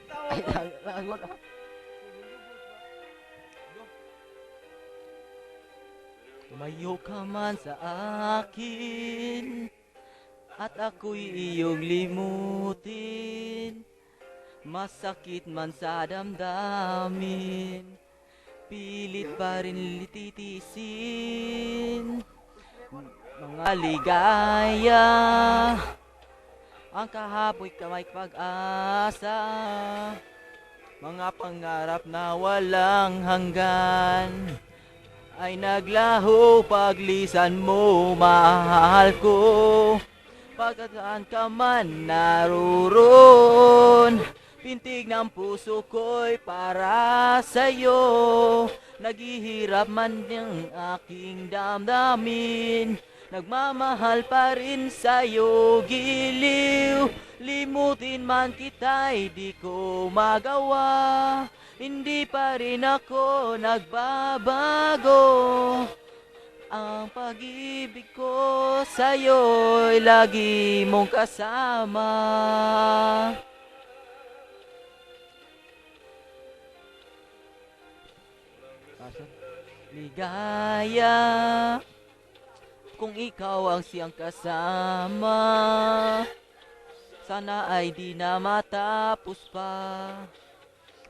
Ay, lagot. Tumayo ka man sa akin at ako'y iyong limutin. Masakit man sa damdamin, pilit pa rin titiisin. Mga ligaya, ang kahapoy ka may pag-asa. Mga pangarap na walang hanggan ay naglaho paglisan mo, mahal ko. Pagkataan ka man naroon, pintig ng puso ko'y para sa'yo. Naghihirap man yung aking damdamin, nagmamahal pa rin sa'yo, giliw. Limutin man kita'y di ko magawa, hindi pa rin ako nagbabago. Ang pag-ibig ko sa'yo'y lagi mong kasama. Ligaya kung ikaw ang siyang kasama, sana ay di na matapos pa.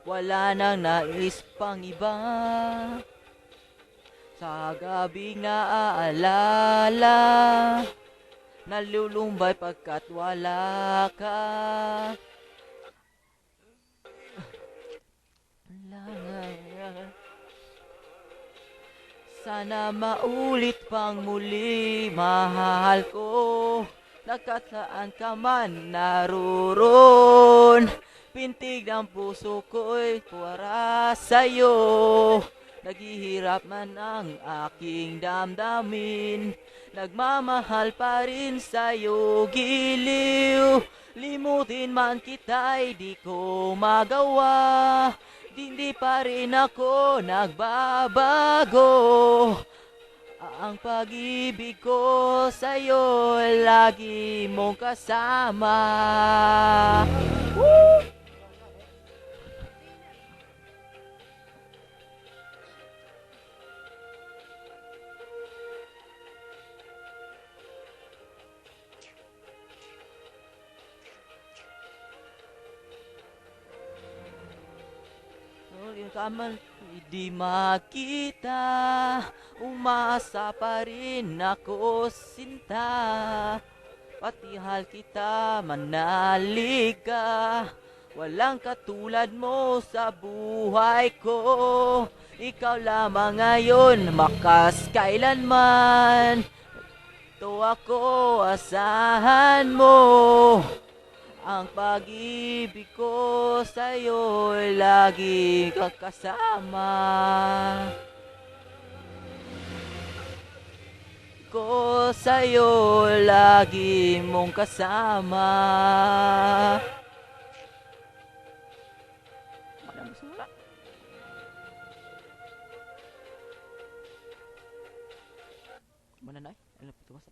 Wala nang nais pang iba. Sa gabing naaalala, nalulumbay pagkat wala ka. Sana maulit pang muli, mahal ko. Nagkasaan ka man naroon, pintig ng puso ko'y para sa'yo. Naghihirap man ang aking damdamin, nagmamahal pa rin sa'yo, giliw. Limutin man kita'y di ko magawa, hindi pa rin ako nagbabago. Ang pag-ibig ko sa'yo lagi mong kasama. Woo! Kaman di makita, umasa pa rin ako, sinta. Patihal kita, manalig ka, walang katulad mo sa buhay ko. Ikaw lamang ngayon, makas kailanman. Ito ako, asahan mo. Ang pag-ibig ko sa'yo'y lagi kakasama. Ko sa'yo lagi mong kasama. Madam sula. Mana na? Ano pituwas?